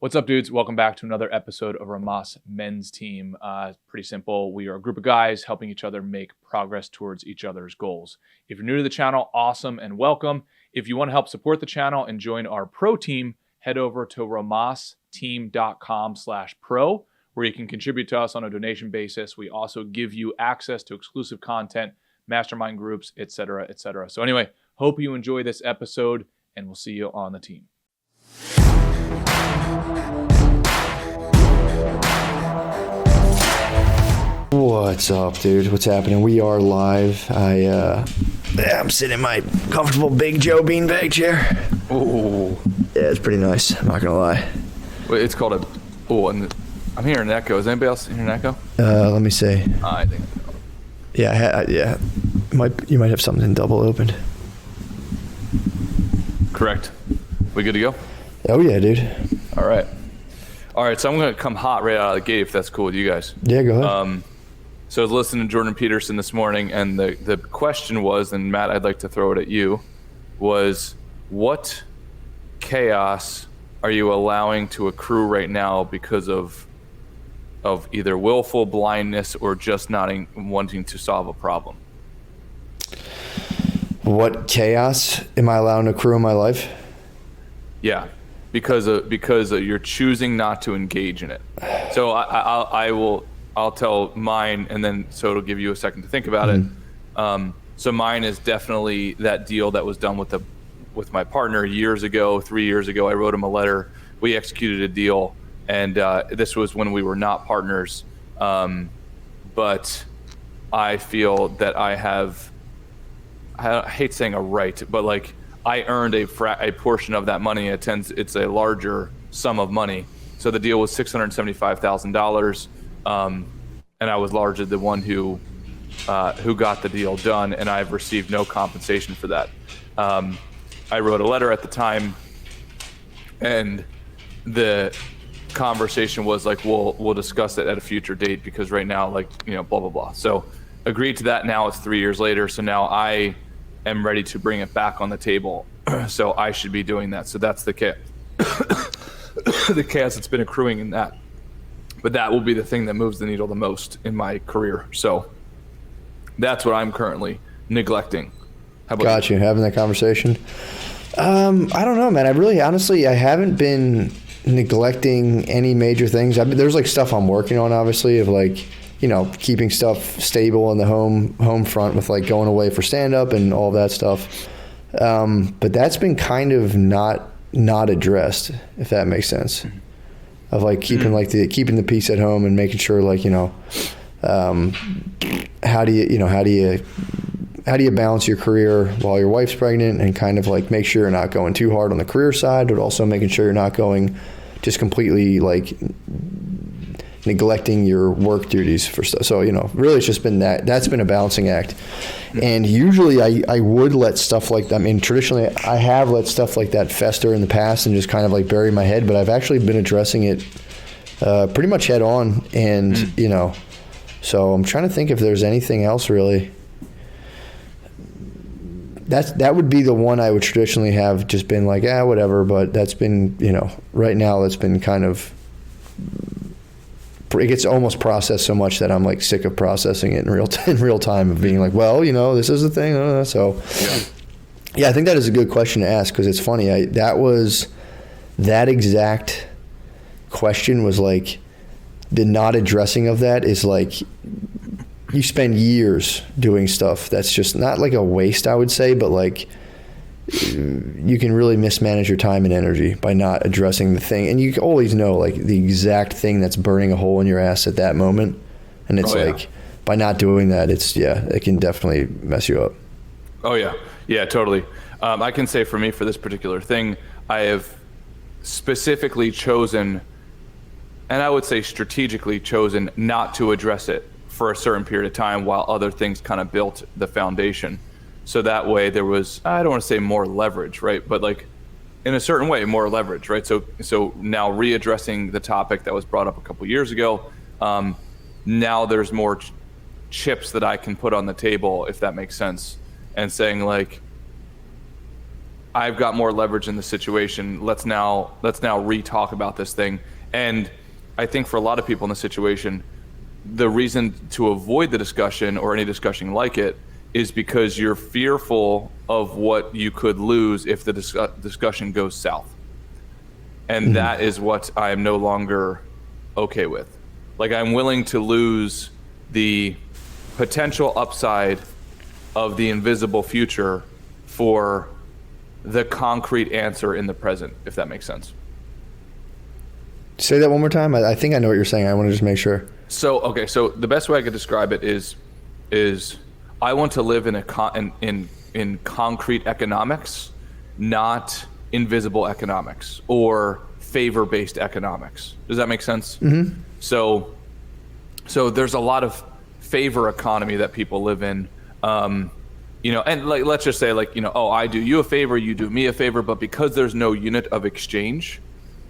What's up, dudes? Welcome back to another episode of Rhomas Men's Team. Pretty simple. We are a group of guys helping each other make progress towards each other's goals. If you're new to the channel, awesome and welcome. If you want to help support the channel and join our pro team, head over to rhomasteam.com/pro, where you can contribute to us on a donation basis. We also give you access to exclusive content, mastermind groups, etc., etc. So anyway, hope you enjoy this episode, and we'll see you on the team. What's up, dude? What's happening? We are live. I'm sitting in my comfortable Big Joe beanbag chair. Oh, Yeah, it's pretty nice. I'm not gonna lie. wait, it's called a. Oh, and I'm hearing an echo. Is anybody else hearing an echo? Let me see. I think. Yeah. You might have something double opened. Correct. We good to go? Oh yeah, dude. All right. So I'm gonna come hot right out of the gate if that's cool with you guys. Yeah, go ahead. So I was listening to Jordan Peterson this morning, and the question was, and Matt, I'd like to throw it at you, was what chaos are you allowing to accrue right now because of either willful blindness or just not wanting to solve a problem? What chaos am I allowing to accrue in my life? Yeah, because you're choosing not to engage in it. So I'll tell mine, and then so it'll give you a second to think about it. So mine is definitely that deal that was done with my partner 3 years ago. I wrote him a letter. We executed a deal, and this was when we were not partners. But I feel that I hate saying a right, but like I earned a portion of that money. It's a larger sum of money. So the deal was $675,000. And I was largely the one who got the deal done, and I've received no compensation for that. I wrote a letter at the time, and the conversation was like, we'll discuss it at a future date, because right now, blah, blah, blah. So agreed to that. Now it's 3 years later. So now I am ready to bring it back on the table. So I should be doing that. So that's the chaos that's been accruing in that. But that will be the thing that moves the needle the most in my career. So that's what I'm currently neglecting. How about Got you. Having that conversation. I don't know, man. I haven't been neglecting any major things. There's like stuff I'm working on, obviously, of like, keeping stuff stable in the home front with like going away for stand up and all that stuff. But that's been kind of not addressed, if that makes sense. Of like keeping keeping the peace at home and making sure how do you balance your career while your wife's pregnant, and kind of like make sure you're not going too hard on the career side, but also making sure you're not going just completely like neglecting your work duties for stuff. So, really it's just been that's been a balancing act. And usually I would let stuff like that. I mean, traditionally I have let stuff like that fester in the past and just kind of like bury my head, but I've actually been addressing it pretty much head on. And, so I'm trying to think if there's anything else really. That would be the one I would traditionally have just been like, whatever. But that's been, right now that's been kind of, it gets almost processed so much that I'm like sick of processing it in real time of being like, well, this is the thing. So yeah, I think that is a good question to ask, because it's funny. That exact question was like, the not addressing of that is like, you spend years doing stuff that's just not like a waste, I would say, but like you can really mismanage your time and energy by not addressing the thing. And you always know like the exact thing that's burning a hole in your ass at that moment. And it's by not doing that, it can definitely mess you up. Oh yeah. Yeah, totally. I can say for me, for this particular thing, I have specifically chosen, and I would say strategically chosen, not to address it for a certain period of time while other things kind of built the foundation. So that way there was, I don't want to say more leverage, right? But like in a certain way, more leverage, right? So now readdressing the topic that was brought up a couple years ago, now there's more chips that I can put on the table, if that makes sense. And saying like, I've got more leverage in the situation. Let's now re-talk about this thing. And I think for a lot of people in the situation, the reason to avoid the discussion or any discussion like it is because you're fearful of what you could lose if the discussion goes south. And that is what I am no longer okay with. Like, I'm willing to lose the potential upside of the invisible future for the concrete answer in the present, if that makes sense. Say that one more time. I think I know what you're saying. I want to just make sure. So the best way I could describe it is I want to live in concrete economics, not invisible economics or favor-based economics. Does that make sense? Mm-hmm. So there's a lot of favor economy that people live in. And like, let's just say, like, oh, I do you a favor, you do me a favor, but because there's no unit of exchange,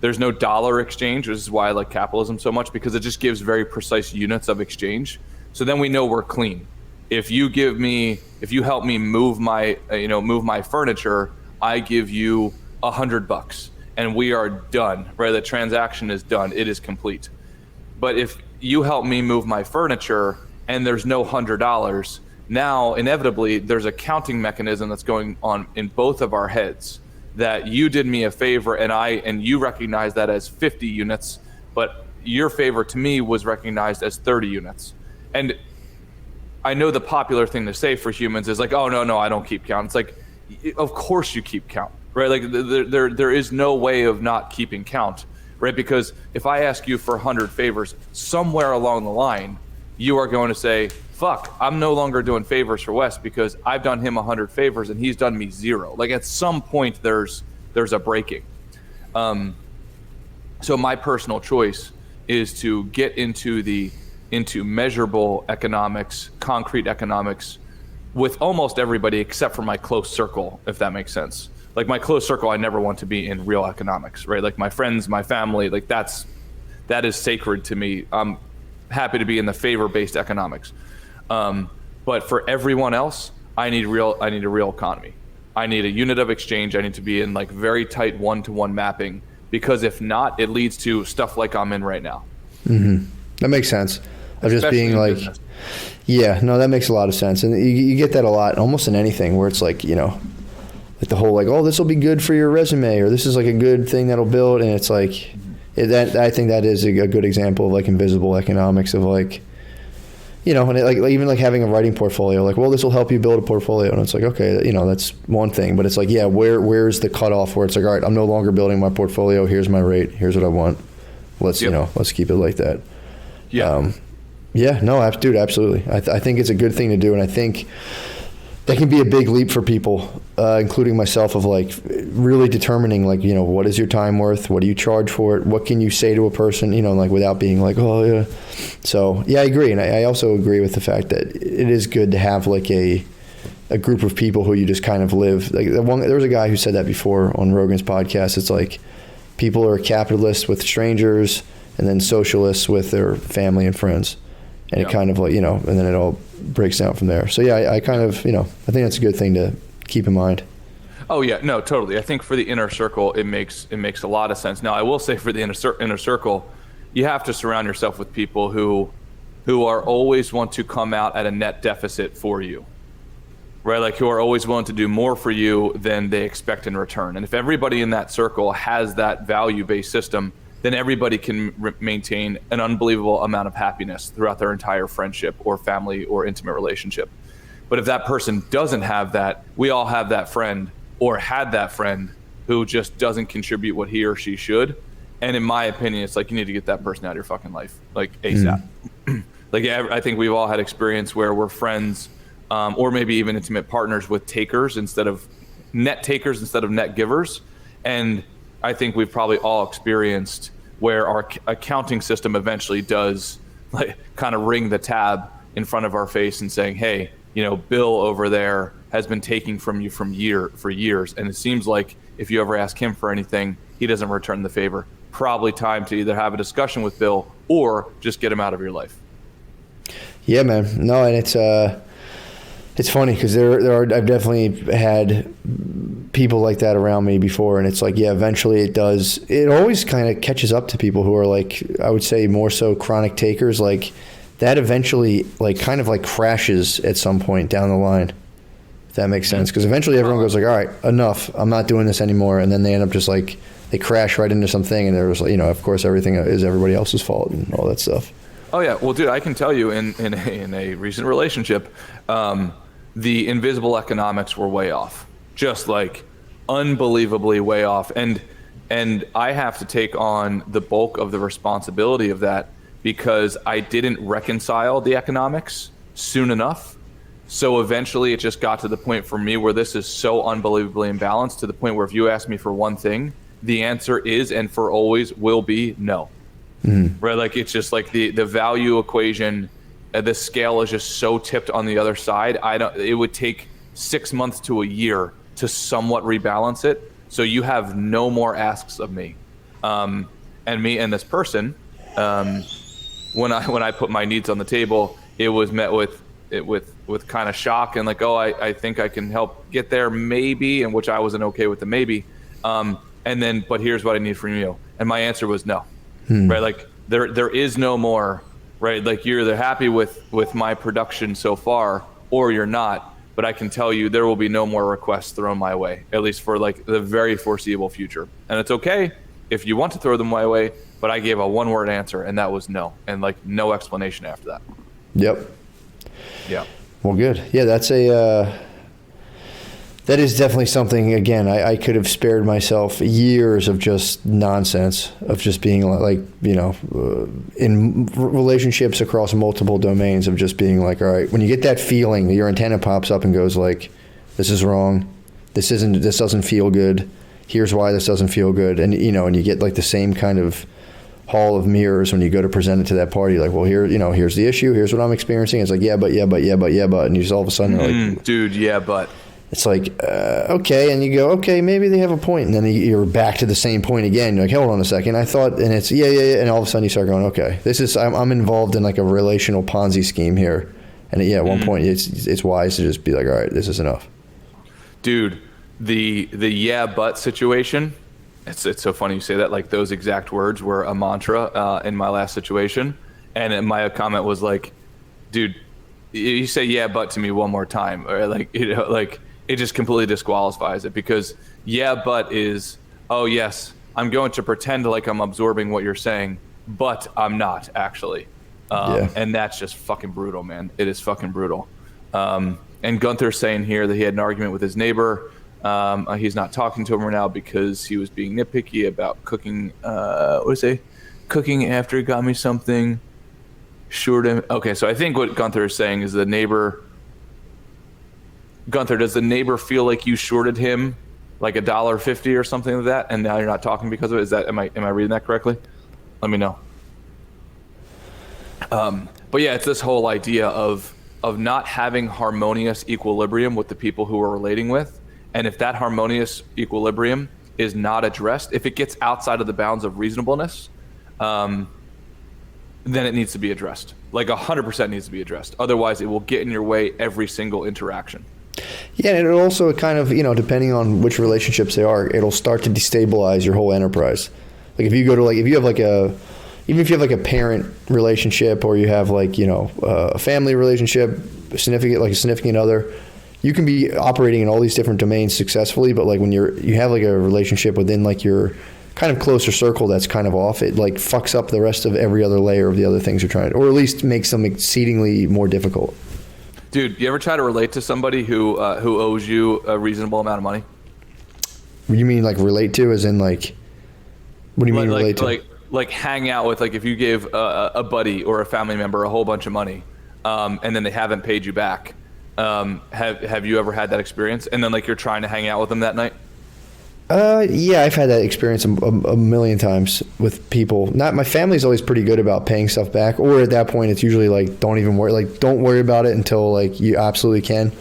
there's no dollar exchange, which is why I like capitalism so much, because it just gives very precise units of exchange. So then we know we're clean. If you help me move my furniture, I give you $100 and we are done, right? The transaction is done. It is complete. But if you help me move my furniture and there's no $100, now inevitably there's a counting mechanism that's going on in both of our heads, that you did me a favor and you recognize that as 50 units, but your favor to me was recognized as 30 units. And I know the popular thing to say for humans is like, oh, no, I don't keep count. It's like, of course you keep count, right? Like there is no way of not keeping count, right? Because if I ask you for 100 favors, somewhere along the line, you are going to say, fuck, I'm no longer doing favors for Wes because I've done him 100 favors and he's done me 0. Like, at some point there's a breaking. So my personal choice is to get into measurable economics, concrete economics, with almost everybody except for my close circle, if that makes sense. Like, my close circle, I never want to be in real economics, right? Like, my friends, my family, like, that is sacred to me. I'm happy to be in the favor-based economics. But for everyone else, I need a real economy. I need a unit of exchange. I need to be in like very tight one-to-one mapping, because if not, it leads to stuff like I'm in right now. Mm-hmm. That makes sense. Of just being like, business. Yeah, no, that makes a lot of sense. And you get that a lot, almost in anything, where it's like, like the whole like, oh, this will be good for your resume, or this is like a good thing that'll build. And it's like, I think that is a good example of like invisible economics of like, and it, like even like having a writing portfolio, like, well, this will help you build a portfolio. And it's like, okay, that's one thing, but it's like, yeah, where's the cutoff where it's like, all right, I'm no longer building my portfolio. Here's my rate. Here's what I want. Let's, let's keep it like that. Yeah. Yeah, no, dude, absolutely. I think it's a good thing to do. And I think that can be a big leap for people, including myself, of like really determining like, what is your time worth? What do you charge for it? What can you say to a person, like without being like, oh yeah. So yeah, I agree. And I also agree with the fact that it is good to have like a group of people who you just kind of live. Like there was a guy who said that before on Rogan's podcast. It's like people are capitalists with strangers and then socialists with their family and friends. And it kind of like, and then it all breaks down from there. So yeah, I kind of, I think that's a good thing to keep in mind. Oh yeah, no, totally. I think for the inner circle, it makes a lot of sense. Now, I will say for the inner circle, you have to surround yourself with people who are always want to come out at a net deficit for you, right? Like, who are always willing to do more for you than they expect in return. And if everybody in that circle has that value-based system, then everybody can maintain an unbelievable amount of happiness throughout their entire friendship or family or intimate relationship. But if that person doesn't have that, we all have that friend or had that friend who just doesn't contribute what he or she should. And in my opinion, it's like, you need to get that person out of your fucking life, like ASAP. Like, I think we've all had experience where we're friends, or maybe even intimate partners with takers instead of net givers. And I think we've probably all experienced where our accounting system eventually does like kind of ring the tab in front of our face and saying, hey, Bill over there has been taking from you for years. And it seems like if you ever ask him for anything, he doesn't return the favor. Probably time to either have a discussion with Bill or just get him out of your life. Yeah, man. No, and it's funny because I've definitely had people like that around me before, and it's like, yeah, eventually it always kind of catches up to people who are like, I would say more so chronic takers, like that eventually like kind of like crashes at some point down the line, if that makes sense. Because eventually everyone goes like, all right, enough, I'm not doing this anymore. And then they end up just like, they crash right into something, and there was like, you know, of course everything is everybody else's fault and all that stuff. Oh yeah, well, dude, I can tell you in a recent relationship, the invisible economics were way off, just like unbelievably way off, and I have to take on the bulk of the responsibility of that because I didn't reconcile the economics soon enough. So eventually, it just got to the point for me where this is so unbelievably imbalanced to the point where if you ask me for one thing, the answer is and for always will be no. Right, like it's just like the value equation, the scale is just so tipped on the other side. It would take 6 months to a year to somewhat rebalance it. So you have no more asks of me, and me and this person. When I put my needs on the table, it was met with kind of shock and like, oh, I think I can help get there maybe, and which I wasn't okay with the maybe. And then, but here's what I need from you, and my answer was no. Right, like there is no more, right? Like you're either happy with my production so far or you're not, but I can tell you there will be no more requests thrown my way, at least for like the very foreseeable future. And it's okay if you want to throw them my way, but I gave a one-word answer, and that was no, and like no explanation after that. Yep. Yeah. Well, good. Yeah, that is definitely something, again, I could have spared myself years of just nonsense, of just being like, you know, in relationships across multiple domains of just being like, all right, when you get that feeling, your antenna pops up and goes like, this is wrong, this doesn't feel good, here's why this doesn't feel good. And, you know, and you get like the same kind of hall of mirrors when you go to present it to that party, like, well, here, you know, here's the issue, here's what I'm experiencing. It's like, but, and you just all of a sudden are like, dude, yeah, but. It's like, okay, and you go, okay, maybe they have a point, and then you're back to the same point again. You're like, hold on a second, I thought, and it's yeah, and all of a sudden you start going, okay, I'm involved in like a relational Ponzi scheme here, and at one point it's wise to just be like, all right, this is enough. Dude, the yeah but situation, it's so funny you say that. Like those exact words were a mantra in my last situation, and my comment was like, dude, you say yeah but to me one more time, or like, you know, like. It just completely disqualifies it, because yeah but is, oh yes, I'm going to pretend like I'm absorbing what you're saying, but I'm not actually. And that's just fucking brutal, man. It is fucking brutal. And Gunther's saying here that he had an argument with his neighbor. He's not talking to him right now because he was being nitpicky about cooking. What did he say? Cooking after he got me something. Short him. Okay, so I think what Gunther is saying is the neighbor. Gunther, does the neighbor feel like you shorted him like $1.50 or something like that, and now you're not talking because of it? Is that am I reading that correctly? Let me know. But yeah, it's this whole idea of not having harmonious equilibrium with the people who we're relating with, and if that harmonious equilibrium is not addressed, if it gets outside of the bounds of reasonableness, then it needs to be addressed. Like 100% needs to be addressed. Otherwise, it will get in your way every single interaction. Yeah, and it also kind of, you know, depending on which relationships they are, it'll start to destabilize your whole enterprise. Like if you go to like, if you have like even if you have like a parent relationship, or you have like, you know, a family relationship, a significant other, you can be operating in all these different domains successfully, but like when you have like a relationship within like your kind of closer circle that's kind of off, it like fucks up the rest of every other layer of the other things you're trying to, or at least makes them exceedingly more difficult. Dude, you ever try to relate to somebody who owes you a reasonable amount of money? What do you mean, like relate to, as in like, what do you mean relate to? Like hang out with, like if you gave a buddy or a family member a whole bunch of money, and then they haven't paid you back. Have you ever had that experience? And then like you're trying to hang out with them that night? Yeah, I've had that experience a million times with people. Not my family's always pretty good about paying stuff back, or at that point it's usually like don't worry about it until like you absolutely can.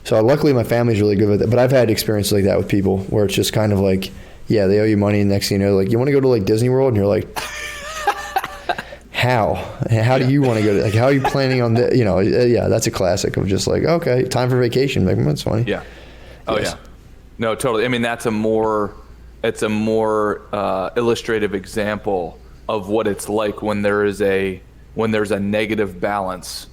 So luckily my family's really good with it, but I've had experiences like that with people where it's just kind of like, yeah, they owe you money, and next thing you know, like, you want to go to like Disney World, and you're like, how do you want to go to, like, how are you planning on that? You know, yeah, that's a classic of just like, okay, time for vacation. Like, that's funny. Yeah. Oh yes. yeah. No, totally. I mean, it's a more illustrative example of what it's like when there's a negative balance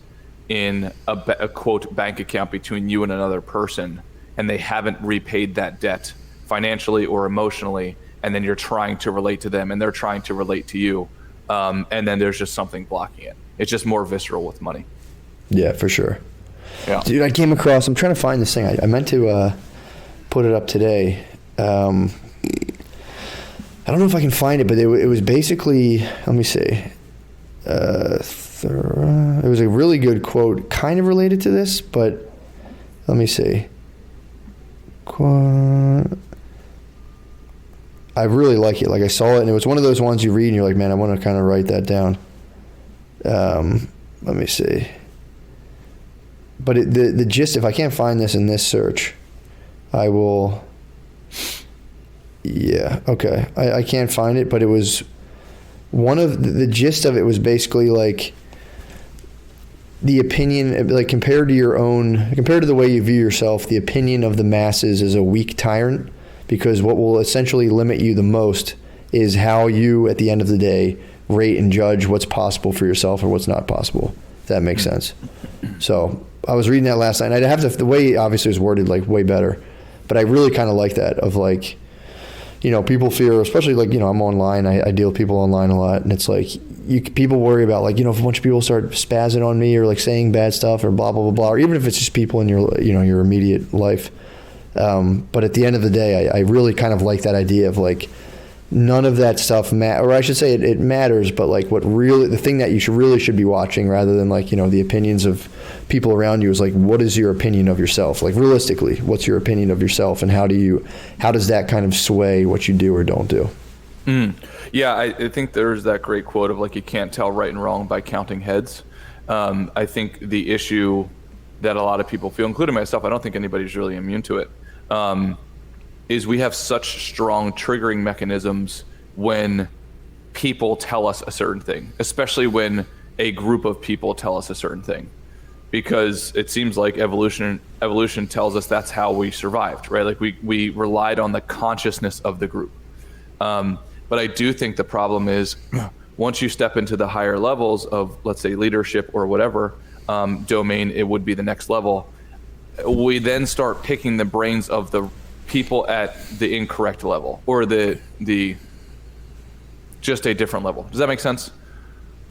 in a quote bank account between you and another person, and they haven't repaid that debt financially or emotionally, and then you're trying to relate to them and they're trying to relate to you, and then there's just something blocking it. It's just more visceral with money. Yeah, for sure. Yeah. Dude, I'm trying to find this thing. I meant to put it up today. I don't know if I can find it, but it was basically, let me see. It was a really good quote, kind of related to this, but let me see. I really like it. Like, I saw it, and it was one of those ones you read, and you're like, man, I want to kind of write that down. Let me see. But the gist, if I can't find this in this search, I will. Yeah, okay. I can't find it, but it was one of the gist of it was basically like the opinion, like compared to the way you view yourself, the opinion of the masses is a weak tyrant, because what will essentially limit you the most is how you, at the end of the day, rate and judge what's possible for yourself or what's not possible. If that makes sense. So I was reading that last night, and I'd have to, the way obviously it was worded like way better, but I really kind of like that of like, you know, people fear, especially like, you know, I'm online, I deal with people online a lot, and it's like, people worry about like, you know, if a bunch of people start spazzing on me or like saying bad stuff or blah, blah, blah, blah, or even if it's just people in your, you know, your immediate life. But at the end of the day, I really kind of like that idea of like, none of that stuff or I should say it matters, but like the thing that you should be watching, rather than like, you know, the opinions of people around you, is like, what is your opinion of yourself? Like, realistically, what's your opinion of yourself, and how does that kind of sway what you do or don't do? Yeah, I think there's that great quote of like, you can't tell right and wrong by counting heads. I think the issue that a lot of people feel, including myself, I don't think anybody's really immune to it, is we have such strong triggering mechanisms when people tell us a certain thing, especially when a group of people tell us a certain thing, because it seems like evolution tells us that's how we survived, right? Like we relied on the consciousness of the group. But I do think the problem is once you step into the higher levels of, let's say, leadership or whatever domain, it would be the next level. We then start picking the brains of the people at the incorrect level, or the just a different level. Does that make sense?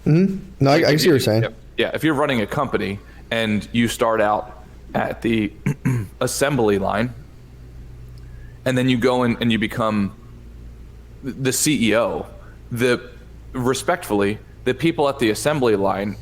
Mm-hmm. No, I see what you're saying. Yeah, if you're running a company and you start out at the assembly line, and then you go in and you become the CEO, respectfully, the people at the assembly line,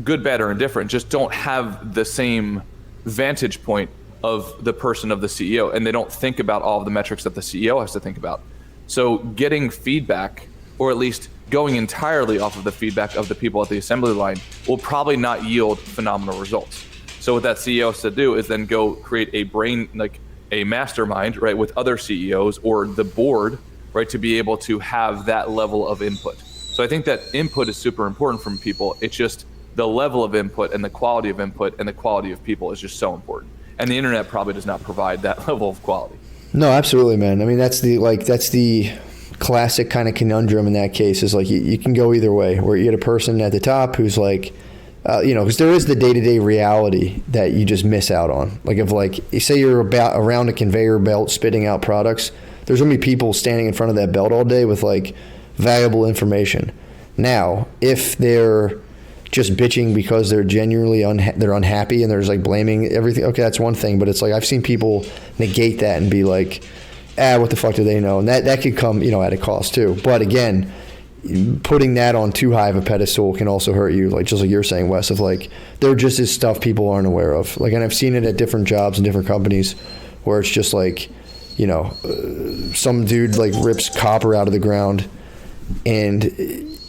good, bad, or indifferent, just don't have the same vantage point of the person of the CEO, and they don't think about all of the metrics that the CEO has to think about. So getting feedback, or at least going entirely off of the feedback of the people at the assembly line, will probably not yield phenomenal results. So what that CEO has to do is then go create a brain, like a mastermind, right, with other CEOs or the board, right, to be able to have that level of input. So I think that input is super important from people. It's just the level of input and the quality of input and the quality of people is just so important. And the internet probably does not provide that level of quality. No, absolutely, man. I mean, that's the classic kind of conundrum in that case, is like you can go either way, where you get a person at the top who's like, you know, because there is the day-to-day reality that you just miss out on. Like, if like, you say you're around a conveyor belt spitting out products, there's going to be people standing in front of that belt all day with like valuable information. Now, if they're just bitching because they're genuinely they're unhappy and they're just like blaming everything, okay, that's one thing. But it's like, I've seen people negate that and be like, what the fuck do they know? And that could come, you know, at a cost too. But again, putting that on too high of a pedestal can also hurt you, like just like you're saying, Wes, of like, there just is stuff people aren't aware of. Like, and I've seen it at different jobs and different companies where it's just like, you know, some dude like rips copper out of the ground, and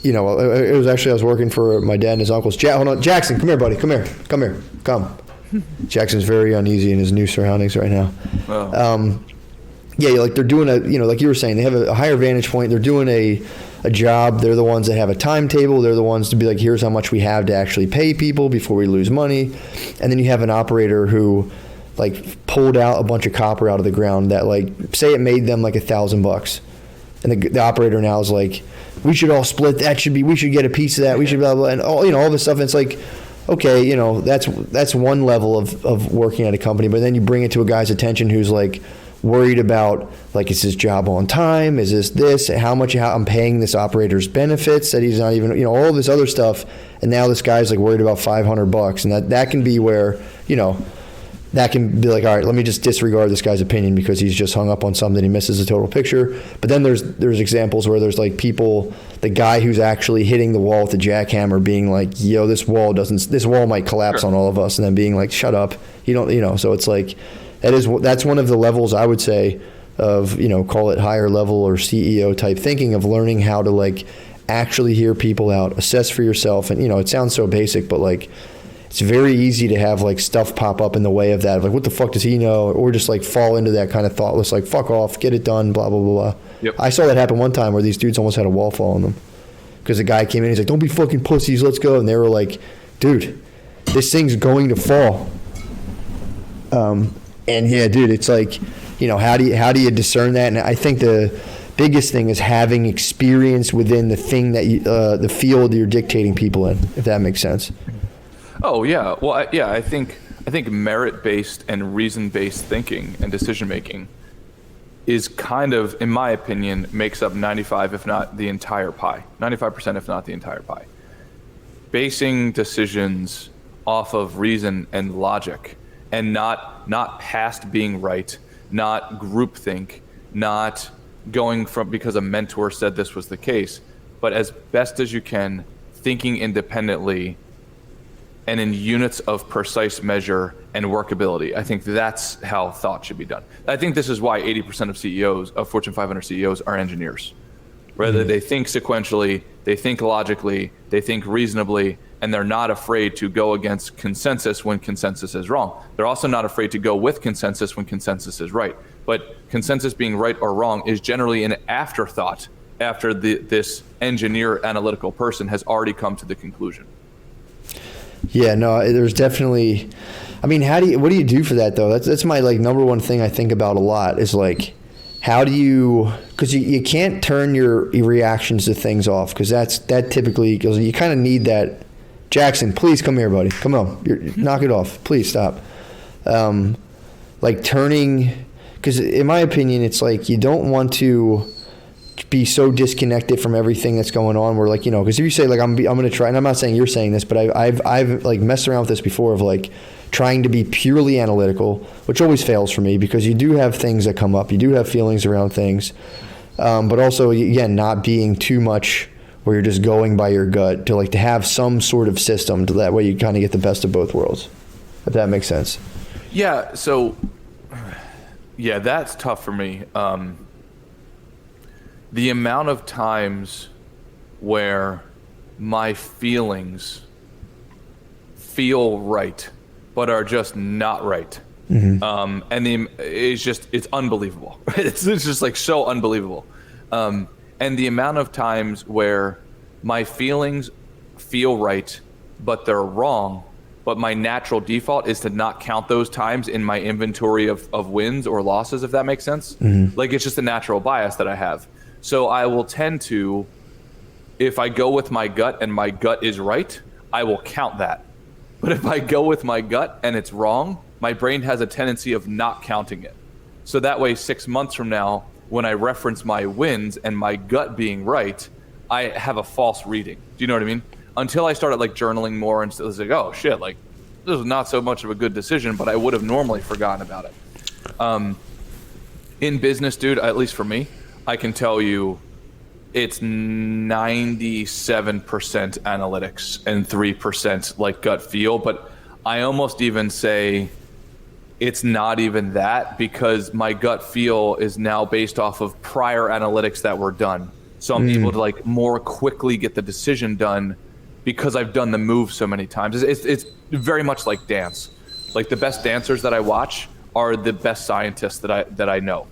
you know, it was actually, I was working for my dad and his uncles. Hold on, Jackson, come here, buddy, come here. Jackson's very uneasy in his new surroundings right now. Oh. Yeah, like they're doing you know, like you were saying, they have a higher vantage point. They're doing a job. They're the ones that have a timetable. They're the ones to be like, here's how much we have to actually pay people before we lose money. And then you have an operator who like pulled out a bunch of copper out of the ground that like, say it made them like $1,000, and the operator now is like, we should all split that, we should get a piece of that, we should blah blah, and all this stuff. And it's like, okay, that's one level of working at a company, but then you bring it to a guy's attention who's like worried about, like, is his job on time, is this how much I'm paying this operator's benefits that he's not even, all this other stuff, and now this guy's like worried about $500, and that can be where, that can be like, all right, let me just disregard this guy's opinion because he's just hung up on something, he misses the total picture. But then there's examples where there's like people, the guy who's actually hitting the wall with the jackhammer being like, yo, this wall might collapse on all of us, and then being like, shut up, so it's like, that's one of the levels I would say of, call it higher level or CEO type thinking, of learning how to like actually hear people out, assess for yourself. And, it sounds so basic, but like, it's very easy to have like stuff pop up in the way of that. Like, what the fuck does he know? Or just like fall into that kind of thoughtless, like, fuck off, get it done, blah, blah, blah, blah. Yep. I saw that happen one time where these dudes almost had a wall fall on them. Because the guy came in, he's like, don't be fucking pussies, let's go. And they were like, dude, this thing's going to fall. And yeah, dude, it's like, how do you discern that? And I think the biggest thing is having experience within the thing that the field you're dictating people in, if that makes sense. Oh yeah, well I think merit-based and reason-based thinking and decision-making is kind of, in my opinion, makes up 95% if not the entire pie. Basing decisions off of reason and logic, and not past being right, not groupthink, not going from because a mentor said this was the case, but as best as you can, thinking independently and in units of precise measure and workability. I think that's how thought should be done. I think this is why 80% of CEOs, of Fortune 500 CEOs, are engineers. Whether they think sequentially, they think logically, they think reasonably, and they're not afraid to go against consensus when consensus is wrong. They're also not afraid to go with consensus when consensus is right. But consensus being right or wrong is generally an afterthought after this engineer analytical person has already come to the conclusion. Yeah, no, there's definitely, I mean, what do you do for that though? That's my like number one thing I think about a lot is like, how do you, because you can't turn your reactions to things off, because that typically goes, you kind of need that. Jackson, please come here, buddy. Come on, knock it off. Please stop. Like turning, because in my opinion, it's like you don't want to be so disconnected from everything that's going on. Where like, because if you say like I'm going to try, and I'm not saying you're saying this, but I've like messed around with this before of like trying to be purely analytical, which always fails for me because you do have things that come up, you do have feelings around things, but also again not being too much where you're just going by your gut, to like to have some sort of system to that way you kind of get the best of both worlds, if that makes sense. Yeah. So yeah, that's tough for me. The amount of times where my feelings feel right, but are just not right. Mm-hmm. And it's unbelievable. It's just like so unbelievable. And the amount of times where my feelings feel right, but they're wrong, but my natural default is to not count those times in my inventory of wins or losses, if that makes sense. Mm-hmm. Like it's just a natural bias that I have. So I will tend to, if I go with my gut and my gut is right, I will count that. But if I go with my gut and it's wrong, my brain has a tendency of not counting it. So that way, 6 months from now, when I reference my wins and my gut being right, I have a false reading. Do you know what I mean? Until I started like journaling more and it was like, oh shit, like this was not so much of a good decision, but I would have normally forgotten about it. In business, dude, at least for me, I can tell you it's 97% analytics and 3% like gut feel, but I almost even say it's not even that, because my gut feel is now based off of prior analytics that were done. So I'm able to like more quickly get the decision done because I've done the move so many times. It's very much like dance. Like the best dancers that I watch are the best scientists that I know.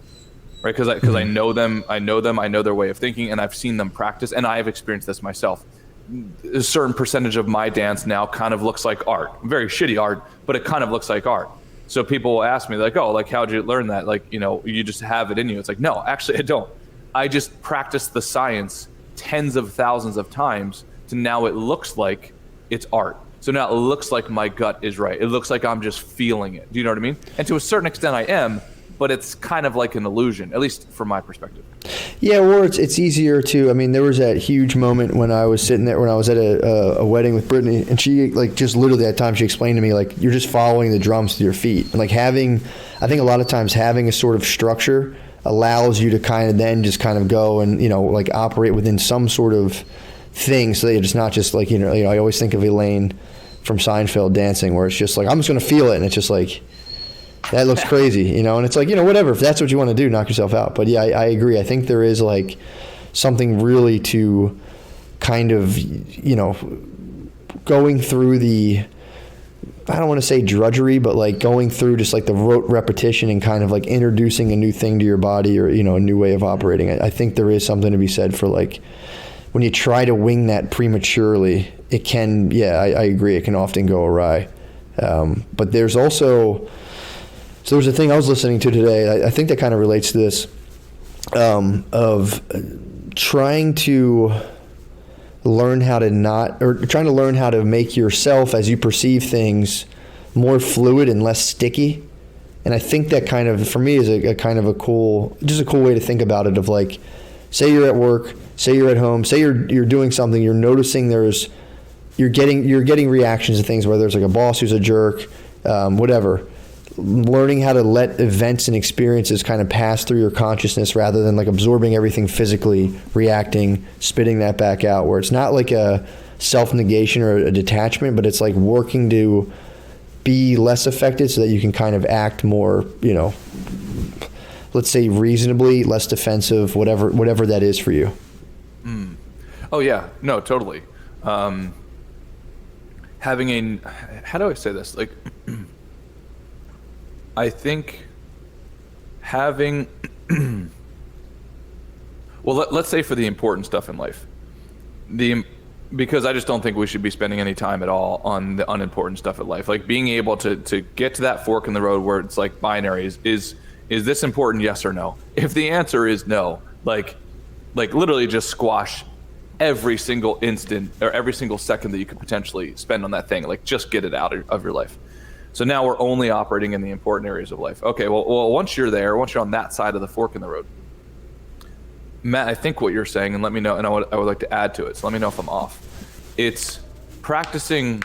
Right, because I know them, I know their way of thinking, and I've seen them practice, and I have experienced this myself. A certain percentage of my dance now kind of looks like art, very shitty art, but it kind of looks like art. So people will ask me like, oh, like, how'd you learn that? Like, you just have it in you. It's like, no, actually I don't. I just practiced the science tens of thousands of times to now it looks like it's art. So now it looks like my gut is right. It looks like I'm just feeling it. Do you know what I mean? And to a certain extent I am, but it's kind of like an illusion, at least from my perspective. Yeah, or it's easier to, I mean, there was that huge moment when I was sitting there, when I was at a wedding with Brittany, and she, like, just literally that time she explained to me, like, you're just following the drums with your feet. And, like, I think a lot of times having a sort of structure allows you to kind of then just kind of go and, like, operate within some sort of thing, so that it's not just like, I always think of Elaine from Seinfeld dancing, where it's just like, I'm just going to feel it, and it's just like, that looks crazy, and it's like, whatever, if that's what you want to do, knock yourself out. But yeah, I agree. I think there is like something really to kind of, going through the, I don't want to say drudgery, but like going through just like the rote repetition and kind of like introducing a new thing to your body, or, a new way of operating. I think there is something to be said for like, when you try to wing that prematurely, it can, I agree, it can often go awry. But there's also, so there's a thing I was listening to today, I think that kind of relates to this, of trying to learn how to make yourself, as you perceive things, more fluid and less sticky. And I think that kind of, for me, is a kind of a cool way to think about it, of like, say you're at work, say you're at home, say you're doing something, you're noticing you're getting reactions to things, whether it's like a boss who's a jerk, whatever. Learning how to let events and experiences kind of pass through your consciousness, rather than like absorbing everything physically, reacting, spitting that back out, where it's not like a self-negation or a detachment, but it's like working to be less affected so that you can kind of act more, let's say reasonably, less defensive, whatever that is for you. Oh yeah, no, totally. How do I say this? Like, I think having, well, let's say for the important stuff in life, because I just don't think we should be spending any time at all on the unimportant stuff in life. Like, being able to get to that fork in the road where it's like binaries, is this important, yes or no? If the answer is no, like literally just squash every single instant or every single second that you could potentially spend on that thing. Like, just get it out of your life. So now we're only operating in the important areas of life. Okay, well, once you're on that side of the fork in the road, Matt, I think what you're saying, and let me know, and I would like to add to it, so let me know if I'm off. It's practicing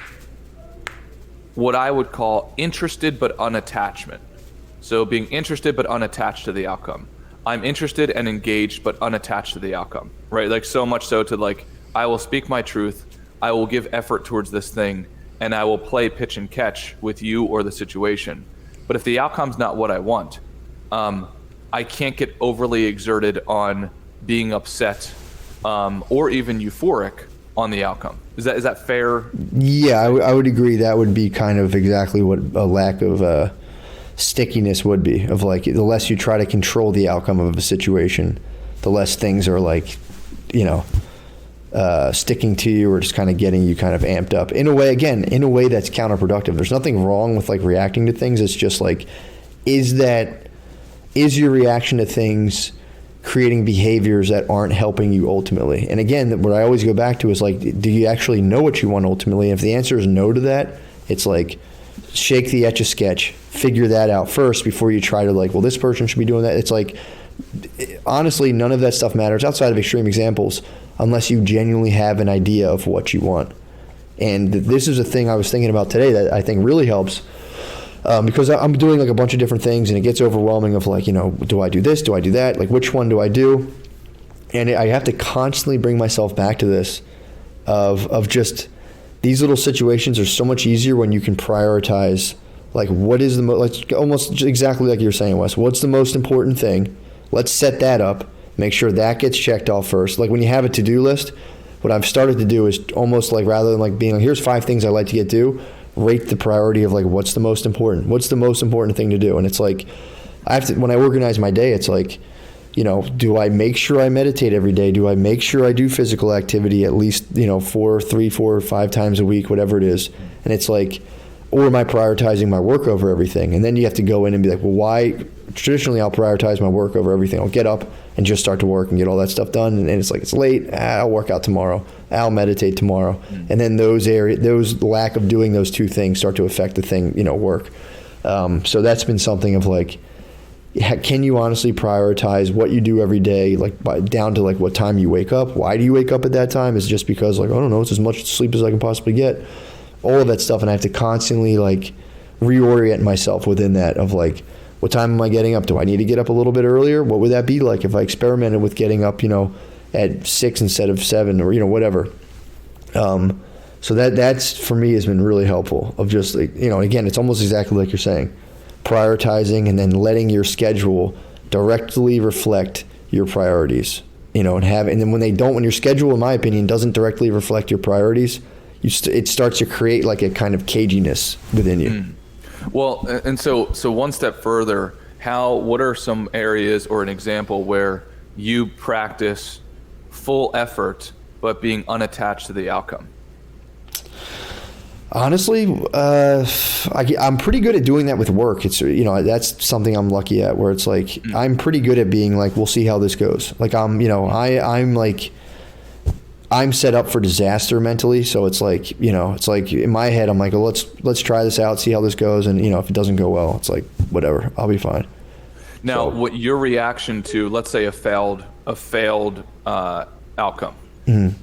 what I would call interested but unattachment. So being interested but unattached to the outcome. I'm interested and engaged but unattached to the outcome, right? Like, so much so to like, I will speak my truth, I will give effort towards this thing, and I will play pitch and catch with you or the situation. But if the outcome's not what I want, I can't get overly exerted on being upset or even euphoric on the outcome. Is that fair? Yeah, I would agree. That would be kind of exactly what a lack of stickiness would be. Of like, the less you try to control the outcome of a situation, the less things are like, sticking to you, or just kind of getting you kind of amped up in a way that's counterproductive. There's nothing wrong with like reacting to things. It's just like, is your reaction to things creating behaviors that aren't helping you ultimately? And again, what I always go back to is like, do you actually know what you want ultimately? And if the answer is no to that, it's like, shake the Etch-a-Sketch, figure that out first before you try to like, well, this person should be doing that. It's like, honestly, none of that stuff matters outside of extreme examples unless you genuinely have an idea of what you want. And this is a thing I was thinking about today that I think really helps, because I'm doing like a bunch of different things, and it gets overwhelming of like, do I do this? Do I do that? Like, which one do I do? And I have to constantly bring myself back to this of just, these little situations are so much easier when you can prioritize, like, what is the like, almost exactly like you're saying, Wes, what's the most important thing? Let's set that up, make sure that gets checked off first. Like, when you have a to-do list, what I've started to do is almost like, rather than like being like, here's 5 things I'd like to get done, rate the priority of like, what's the most important thing to do. And it's like, when I organize my day, it's like, do I make sure I meditate every day? Do I make sure I do physical activity at least, 3, 4, 5 times a week, whatever it is? And it's like, or am I prioritizing my work over everything? And then you have to go in and be like, well, why? Traditionally, I'll prioritize my work over everything. I'll get up and just start to work and get all that stuff done. And it's like, it's late. I'll work out tomorrow. I'll meditate tomorrow. And then those lack of doing those two things start to affect the thing, work. So that's been something of like, can you honestly prioritize what you do every day, like down to like what time you wake up? Why do you wake up at that time? Is it just because like, I don't know, it's as much sleep as I can possibly get? All of that stuff. And I have to constantly like reorient myself within that of like, what time am I getting up? Do I need to get up a little bit earlier? What would that be like if I experimented with getting up, at 6 instead of 7 or, whatever. So that's for me has been really helpful of just like, again, it's almost exactly like you're saying, prioritizing and then letting your schedule directly reflect your priorities, and then when your schedule, in my opinion, doesn't directly reflect your priorities, it starts to create like a kind of caginess within you. Well, and so one step further, what are some areas or an example where you practice full effort but being unattached to the outcome? Honestly, I'm pretty good at doing that with work. It's that's something I'm lucky at, where it's like I'm pretty good at being like, we'll see how this goes. Like I'm set up for disaster mentally, so it's like it's like in my head I'm like, well, let's try this out, see how this goes, and if it doesn't go well, it's like whatever, I'll be fine. Now, what your reaction to, let's say, a failed outcome?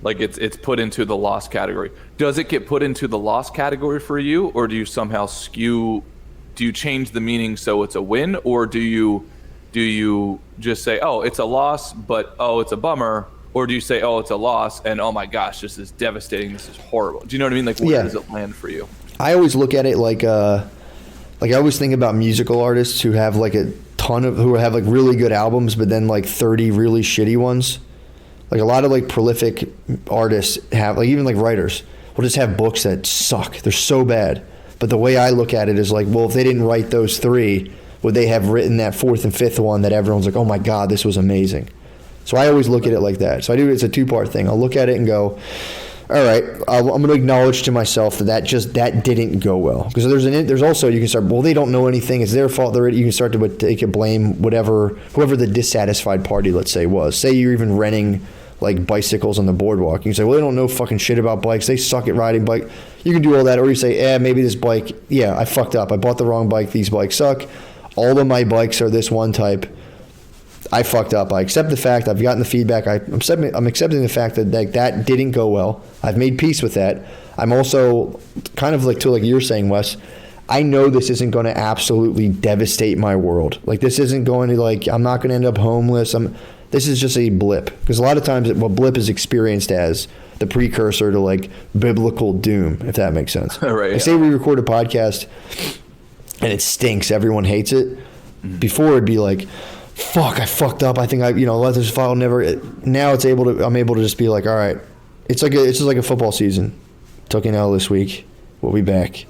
Like it's put into the loss category. Does it get put into the loss category for you, or do you somehow do you change the meaning so it's a win, or do you just say, oh, it's a loss, but oh, it's a bummer, or do you say, oh, it's a loss and oh my gosh, this is devastating, this is horrible? Do you know what I mean? Like, where does it land for you? I always look at it like I always think about musical artists who have like who have like really good albums, but then like 30 really shitty ones. Like a lot of like prolific artists have, like even like writers will just have books that suck. They're so bad. But the way I look at it is like, well, if they didn't write those 3, would they have written that 4th and 5th one that everyone's like, oh my God, this was amazing? So I always look at it like that. So it's a 2-part thing. I'll look at it and go, all right, I'm going to acknowledge to myself that didn't go well. Because there's also, you can start, well, they don't know anything, it's their fault. You can start to take a blame whoever the dissatisfied party, let's say, was. Say you're even renting like bicycles on the boardwalk. You can say, well, they don't know fucking shit about bikes, they suck at riding bike. You can do all that. Or you say, maybe this bike, I fucked up, I bought the wrong bike, these bikes suck, all of my bikes are this one type, I fucked up. I accept the fact. I've gotten the feedback. I'm accepting the fact that that didn't go well. I've made peace with that. I'm also kind of like you're saying, Wes, I know this isn't going to absolutely devastate my world. Like this isn't going to I'm not going to end up homeless. This is just a blip. Because a lot of times what blip is experienced as the precursor to like biblical doom, if that makes sense. Right. Say we record a podcast and it stinks. Everyone hates it. Before it'd be like, fuck, I fucked up. I think let this file never. Now I'm able to just be like, all right, it's just like a football season. Took an L this week. We'll be back.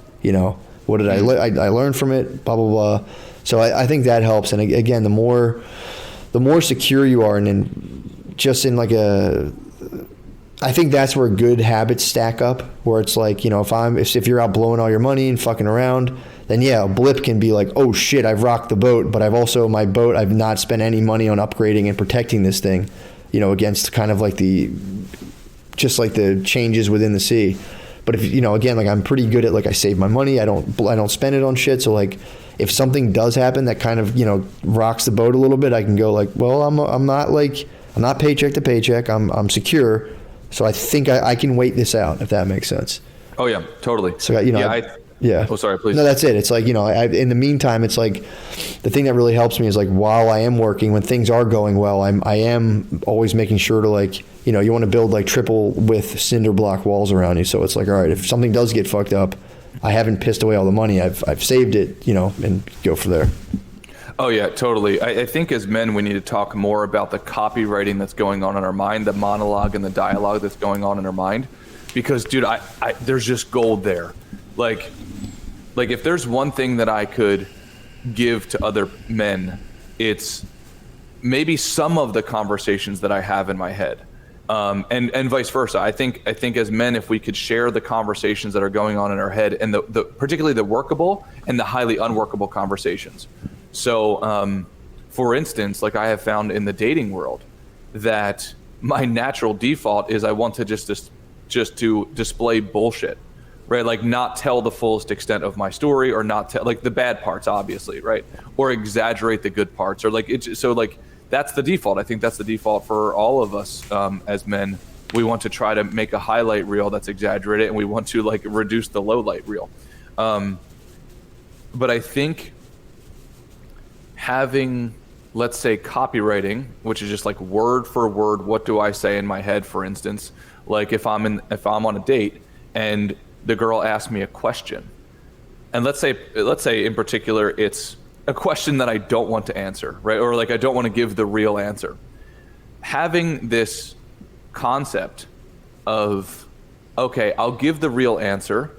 What did I learned from it? Blah blah blah. So I think that helps. And again, the more secure you are, and then just in like I think that's where good habits stack up. Where it's like if you're out blowing all your money and fucking around, then a blip can be like, oh shit, I've rocked the boat, but I've not spent any money on upgrading and protecting this thing, against kind of like the changes within the sea. But if again, like I'm pretty good at I save my money, I don't spend it on shit. So like if something does happen that kind of rocks the boat a little bit, I can go like, well, I'm not paycheck to paycheck, I'm secure, so I think I can wait this out, if that makes sense. Oh yeah, totally. So Yeah. Oh, sorry, please. No, that's it. It's like, in the meantime, it's like the thing that really helps me is like while I am working, when things are going well, I am always making sure to you want to build like triple width cinder block walls around you. So it's like, all right, if something does get fucked up, I haven't pissed away all the money. I've saved it, and go for there. Oh yeah, totally. I think as men, we need to talk more about the copywriting that's going on in our mind, the monologue and the dialogue that's going on in our mind, because dude, there's just gold there. Like if there's one thing that I could give to other men, it's maybe some of the conversations that I have in my head. And vice versa. I think as men, if we could share the conversations that are going on in our head, and the particularly the workable and the highly unworkable conversations. So, for instance, like I have found in the dating world, that my natural default is I want to just to display bullshit, right? Like not tell the fullest extent of my story, or not tell like the bad parts, obviously, right? Or exaggerate the good parts, or like it's so like. That's the default. I think that's the default for all of us as men. We want to try to make a highlight reel that's exaggerated, and we want to like reduce the low light reel. But I think having, let's say, copywriting, which is just like word for word, what do I say in my head, for instance, like if I'm on a date and the girl asks me a question, and let's say in particular it's a question that I don't want to answer, right? Or like I don't want to give the real answer. Having this concept of, okay, I'll give the real answer,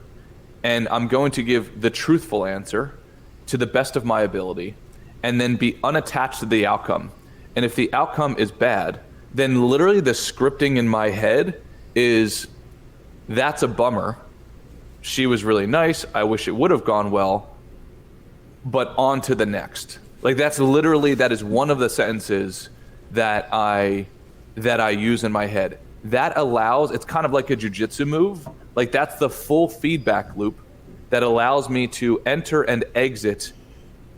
and I'm going to give the truthful answer to the best of my ability, and then be unattached to the outcome. And if the outcome is bad, then literally the scripting in my head is, that's a bummer. She was really nice. I wish it would have gone well. But on to the next. Like that is one of the sentences that I use in my head. That allows, it's kind of like a jujitsu move. Like that's the full feedback loop that allows me to enter and exit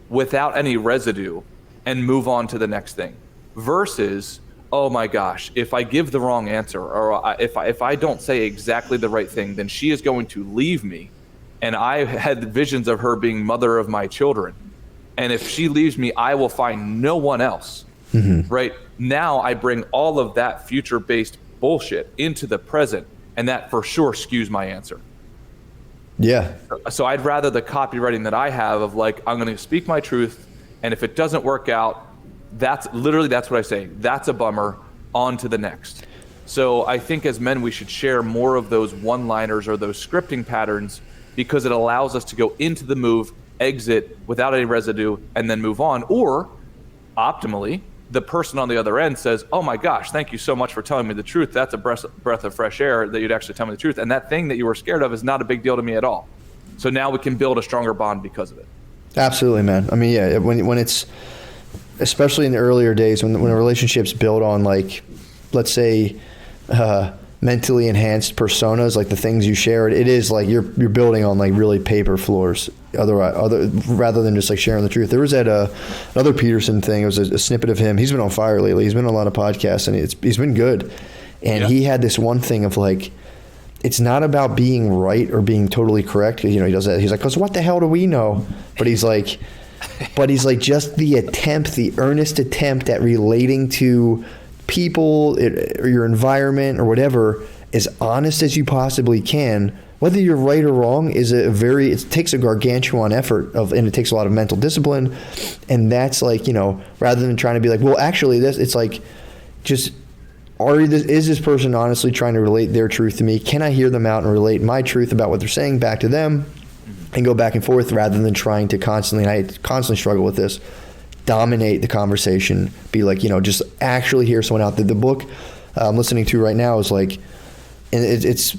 without any residue and move on to the next thing. Versus, oh my gosh, if I give the wrong answer, or if I don't say exactly the right thing, then she is going to leave me. And I had visions of her being mother of my children. And if she leaves me, I will find no one else. Mm-hmm. Right? Now I bring all of that future-based bullshit into the present, and that for sure skews my answer. Yeah. So I'd rather the copywriting that I have of like, I'm going to speak my truth, and if it doesn't work out, that's what I say. That's a bummer, on to the next. So I think as men, we should share more of those one-liners or those scripting patterns, because it allows us to go into the move, exit without any residue, and then move on. Or optimally, the person on the other end says, oh my gosh, thank you so much for telling me the truth. That's a breath of fresh air that you'd actually tell me the truth. And that thing that you were scared of is not a big deal to me at all. So now we can build a stronger bond because of it. Absolutely, man. I mean, yeah, when it's, especially in the earlier days, when a relationship's built on, like, let's say, mentally enhanced personas, like the things you shared, it is like you're building on like really paper floors, rather than just like sharing the truth. There was that another Peterson thing. It was a snippet of him. He's been on fire lately. He's been on a lot of podcasts, and he's been good. And he had this one thing of like, it's not about being right or being totally correct. You know, he does that. He's like, because what the hell do we know? But he's like, just the attempt, the earnest attempt at relating to people or your environment or whatever, as honest as you possibly can, whether you're right or wrong, it takes a gargantuan effort and it takes a lot of mental discipline. And that's like, you know, rather than trying to be like, well, actually it's like, just, is this person honestly trying to relate their truth to me? Can I hear them out and relate my truth about what they're saying back to them, and go back and forth, rather than trying to constantly, and I constantly struggle with this, dominate the conversation, be like, you know, just actually hear someone out. The book I'm listening to right now is like, and it's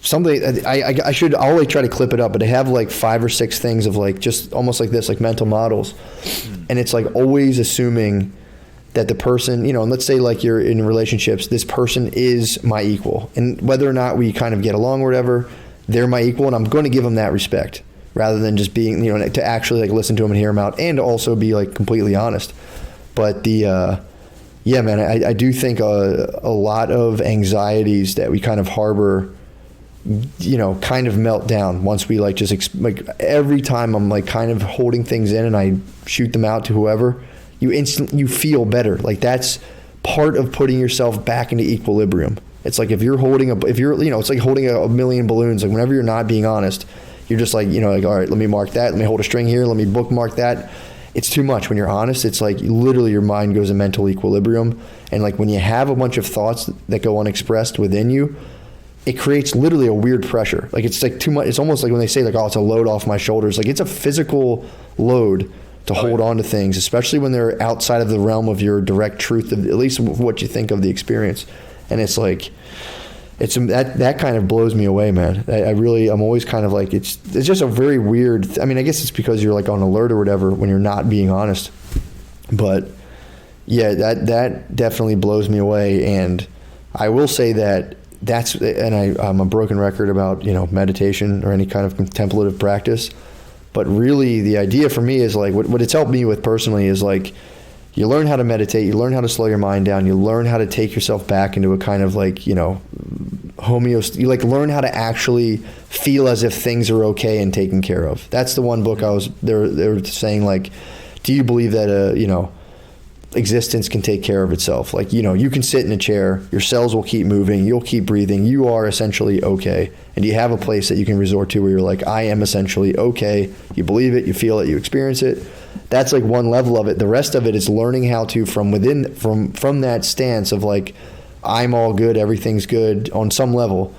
something I'll like try to clip it up, but I have like 5 or 6 things of like, just almost like this, like mental models. And it's like always assuming that the person, you know, and let's say like you're in relationships, this person is my equal, and whether or not we kind of get along or whatever, they're my equal, and I'm going to give them that respect, rather than just being, you know, to actually like listen to them and hear them out, and also be like completely honest. But yeah, man, I do think a lot of anxieties that we kind of harbor, you know, kind of melt down once we like just like every time I'm like kind of holding things in and I shoot them out to whoever, you feel better. Like that's part of putting yourself back into equilibrium. It's like if you're you know, it's like holding a million balloons. Like whenever you're not being honest, you're just like, you know, like, all right, let me mark that. Let me hold a string here. Let me bookmark that. It's too much. When you're honest, it's like literally your mind goes in mental equilibrium. And like when you have a bunch of thoughts that go unexpressed within you, it creates literally a weird pressure. Like it's like too much. It's almost like when they say like, oh, it's a load off my shoulders. Like it's a physical load to hold on to things, especially when they're outside of the realm of your direct truth, of at least what you think of the experience. And it's like, that kind of blows me away, man. I'm always kind of like, it's just a very weird, I mean, I guess it's because you're like on alert or whatever when you're not being honest. But yeah, that definitely blows me away. And I will say that I'm a broken record about, meditation or any kind of contemplative practice. But really the idea for me is like, what it's helped me with personally is like, you learn how to meditate, you learn how to slow your mind down, you learn how to take yourself back into a kind of like, homeostasis. You like learn how to actually feel as if things are okay and taken care of. That's the one book they were saying, like, do you believe that existence can take care of itself? Like, you can sit in a chair, your cells will keep moving, you'll keep breathing, you are essentially okay. And you have a place that you can resort to where you're like, I am essentially okay. You believe it, you feel it, you experience it. That's like one level of it. The rest of it is learning how to, from that stance of like, I'm all good, everything's good on some level.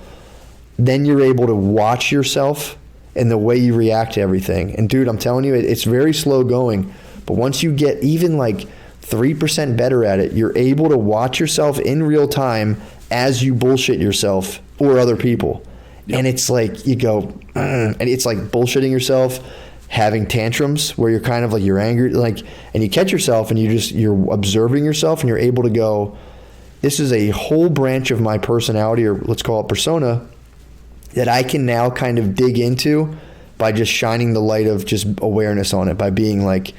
Then you're able to watch yourself and the way you react to everything. And dude, I'm telling you, it's very slow going. But once you get even like 3% better at it, you're able to watch yourself in real time as you bullshit yourself or other people. Yep. And it's like, you go, and it's like bullshitting yourself, having tantrums where you're kind of like, you're angry, like, and you catch yourself and you're observing yourself and you're able to go, this is a whole branch of my personality, or let's call it persona, that I can now kind of dig into by just shining the light of just awareness on it, by being like,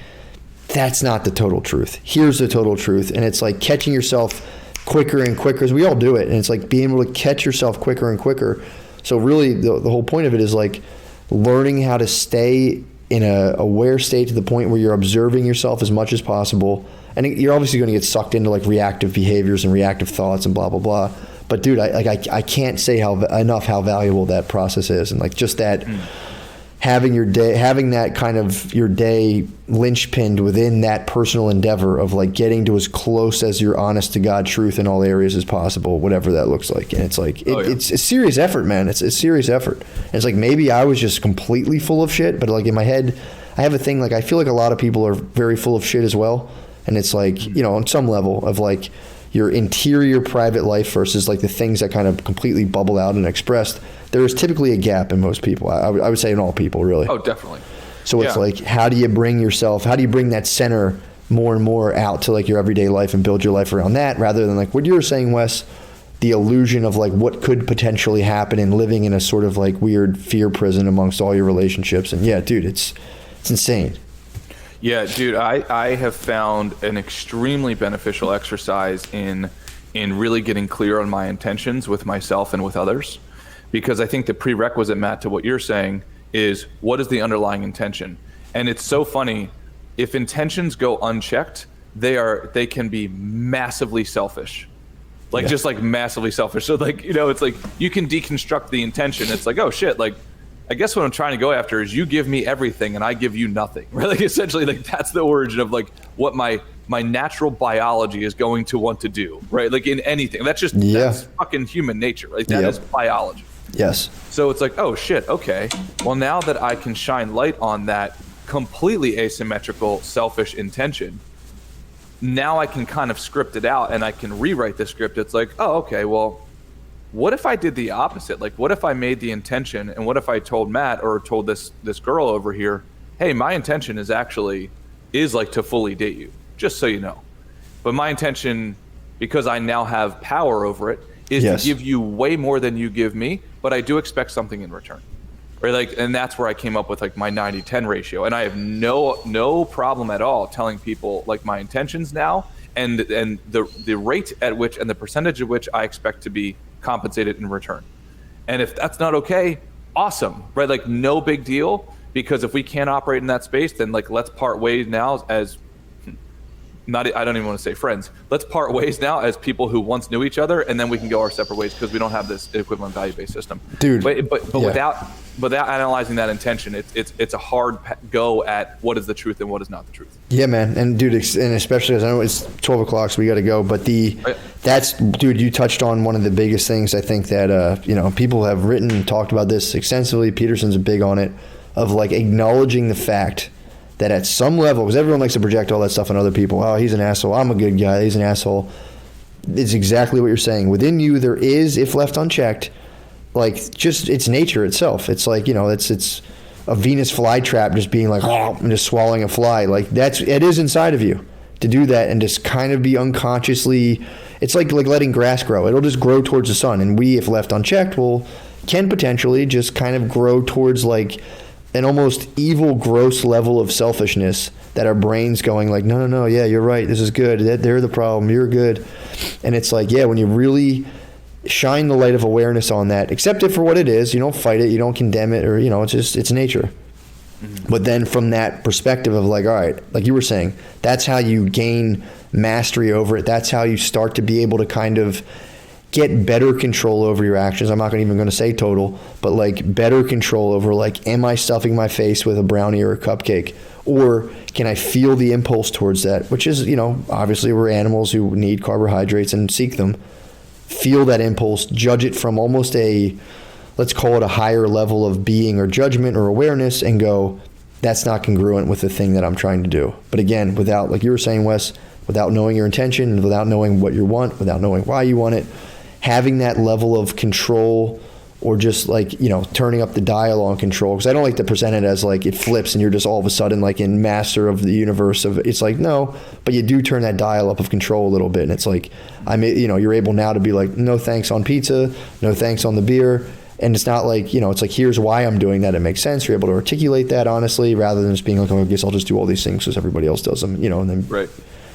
that's not the total truth. Here's the total truth. And it's like catching yourself quicker and quicker, as we all do it. And it's like being able to catch yourself quicker and quicker. So really the whole point of it is like learning how to stay in a aware state to the point where you're observing yourself as much as possible. And you're obviously going to get sucked into like reactive behaviors and reactive thoughts and blah, blah, blah. But dude, I can't say enough how valuable that process is. And like just that having that kind of your day linchpinned within that personal endeavor of like getting to as close as your honest to God truth in all areas as possible, whatever that looks like. And it's like, it's a serious effort, man. It's a serious effort. And it's like, maybe I was just completely full of shit, but like in my head, I have a thing, like I feel like a lot of people are very full of shit as well. And it's like, on some level of like your interior private life versus like the things that kind of completely bubble out and expressed, there is typically a gap in most people. I would say in all people, really. Oh, definitely. So it's like, how do you bring that center more and more out to like your everyday life and build your life around that, rather than like what you were saying, Wes, the illusion of like what could potentially happen and living in a sort of like weird fear prison amongst all your relationships. And yeah, dude, it's insane. Yeah, dude, I have found an extremely beneficial exercise in really getting clear on my intentions with myself and with others. Because I think the prerequisite, Matt, to what you're saying is, what is the underlying intention? And it's so funny, if intentions go unchecked, they can be massively selfish. Just like massively selfish. So like, it's like you can deconstruct the intention. It's like, oh shit, like I guess what I'm trying to go after is you give me everything and I give you nothing. Right? Like essentially, like that's the origin of like what my natural biology is going to want to do. Right? Like in anything. That's fucking human nature. Right? That is biology. Yes. So it's like, oh shit, okay. Well, now that I can shine light on that completely asymmetrical, selfish intention, now I can kind of script it out and I can rewrite the script. It's like, oh, okay, well, what if I did the opposite? Like, what if I made the intention, and what if I told Matt or told this girl over here, hey, my intention is like to fully date you, just so you know. But my intention, because I now have power over it, is to give you way more than you give me, but I do expect something in return. Right? Like, and that's where I came up with like my 90-10 ratio. And I have no problem at all telling people like my intentions now and the rate at which and the percentage at which I expect to be compensated in return. And if that's not okay, awesome. Right? Like no big deal, because if we can't operate in that space, then like let's part ways now as I don't even want to say friends. Let's part ways now as people who once knew each other, and then we can go our separate ways because we don't have this equivalent value-based system. Dude, but without analyzing that intention, it's a hard go at what is the truth and what is not the truth. Yeah, man, and dude, and especially as I know it's 12 o'clock, so we got to go. But dude, you touched on one of the biggest things I think that people have written and talked about this extensively. Peterson's big on it, of like acknowledging the fact that at some level, because everyone likes to project all that stuff on other people. Oh, he's an asshole. I'm a good guy. He's an asshole. it's exactly what you're saying. Within you, there is, if left unchecked, like just it's nature itself. It's like, it's a Venus flytrap just being like, oh, and just swallowing a fly. Like it is inside of you to do that and just kind of be unconsciously. It's like letting grass grow. It'll just grow towards the sun. And we, if left unchecked, can potentially just kind of grow towards like an almost evil, gross level of selfishness that our brain's going like, no, yeah, you're right. This is good. They're the problem. You're good. And it's like, yeah, when you really shine the light of awareness on that, accept it for what it is. You don't fight it. You don't condemn it, or, it's nature. Mm-hmm. But then from that perspective of like, all right, like you were saying, that's how you gain mastery over it. That's how you start to be able to kind of get better control over your actions. I'm not even going to say total, but like better control over like, am I stuffing my face with a brownie or a cupcake? Or can I feel the impulse towards that? Which is, obviously we're animals who need carbohydrates and seek them. Feel that impulse, judge it from almost let's call it a higher level of being or judgment or awareness, and go, that's not congruent with the thing that I'm trying to do. But again, without, like you were saying, Wes, without knowing your intention, without knowing what you want, without knowing why you want it, having that level of control, or just like, turning up the dial on control. Because I don't like to present it as like it flips and you're just all of a sudden like in master of the universe of, it's like, no, but you do turn that dial up of control a little bit. And it's like, you're able now to be like, no thanks on pizza, no thanks on the beer. And it's not like, it's like, here's why I'm doing that. It makes sense. You're able to articulate that honestly, rather than just being like, oh, I guess I'll just do all these things because everybody else does them, and then. Right.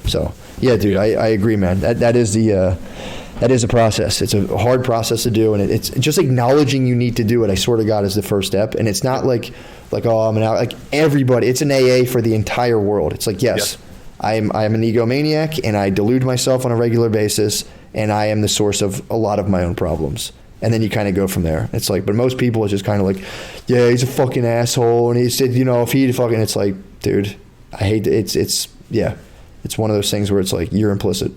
So yeah, dude, I agree, man. That is a process. It's a hard process to do, and it's just acknowledging you need to do it. I swear to God, is the first step. And it's not like oh, I'm like everybody. It's an AA for the entire world. It's like, yes, I'm an egomaniac, and I delude myself on a regular basis, and I am the source of a lot of my own problems. And then you kind of go from there. It's like, but most people it's just kind of like, yeah, he's a fucking asshole, and he said, if he fucking, it's like, dude, I hate it. It's one of those things where it's like you're implicit.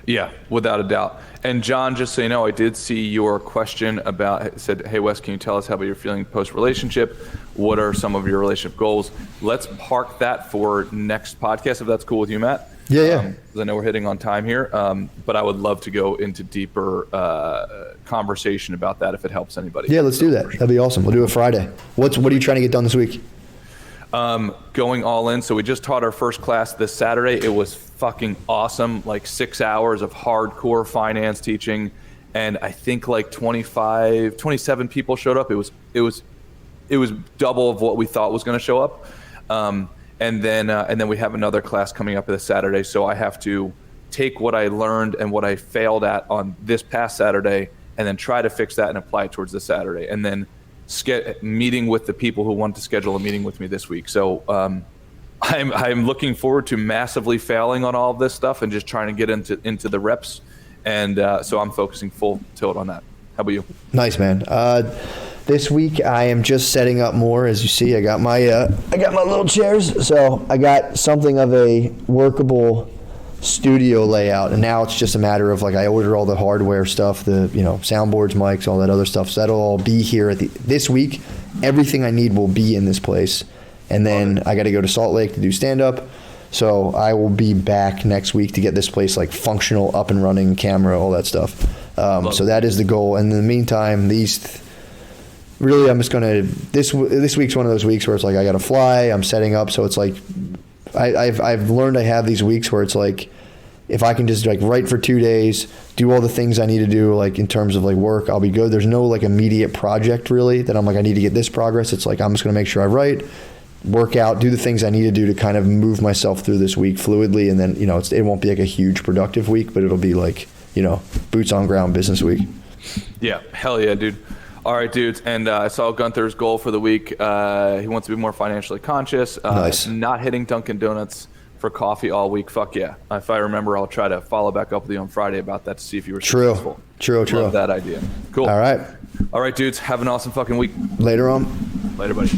Yeah, without a doubt. And John, just so you know, I did see your question about, said, hey, Wes, can you tell us how you're feeling post-relationship? What are some of your relationship goals? Let's park that for next podcast, if that's cool with you, Matt. Yeah. Because I know we're hitting on time here. But I would love to go into deeper conversation about that if it helps anybody. Yeah, let's do that. That'd be awesome. We'll do it Friday. What are you trying to get done this week? Going all in. So we just taught our first class this Saturday. It was fucking awesome. Like 6 hours of hardcore finance teaching. And I think like 27 people showed up. It was double of what we thought was going to show up. And then we have another class coming up this Saturday. So I have to take what I learned and what I failed at on this past Saturday and then try to fix that and apply it towards this Saturday. And then meeting with the people who want to schedule a meeting with me this week. So I'm looking forward to massively failing on all of this stuff and just trying to get into the reps. And so I'm focusing full tilt on that. How about you? Nice, man. This week I am just setting up more. As you see, I got my little chairs, so I got something of a workable studio layout, and now it's just a matter of like I order all the hardware stuff, the soundboards, mics, all that other stuff. So that'll all be here this week. Everything I need will be in this place, and then I got to go to Salt Lake to do stand up. So I will be back next week to get this place like functional, up and running, camera, all that stuff. So that is the goal. And in the meantime, really, I'm just gonna. This week's one of those weeks where it's like I gotta fly. I'm setting up, so it's like I've learned I have these weeks where it's like if I can just like write for 2 days, do all the things I need to do like in terms of like work, I'll be good. There's no like immediate project really that I'm like I need to get this progress. It's like I'm just gonna make sure I write, work out, do the things I need to do to kind of move myself through this week fluidly, and then it won't be like a huge productive week, but it'll be like boots on ground business week. Yeah, hell yeah, dude. All right, dudes, and I saw Gunther's goal for the week. He wants to be more financially conscious. Nice. Not hitting Dunkin' Donuts for coffee all week. Fuck yeah. If I remember, I'll try to follow back up with you on Friday about that to see if you were successful. True. Love that idea. Cool. All right, dudes. Have an awesome fucking week. Later on. Later, buddy.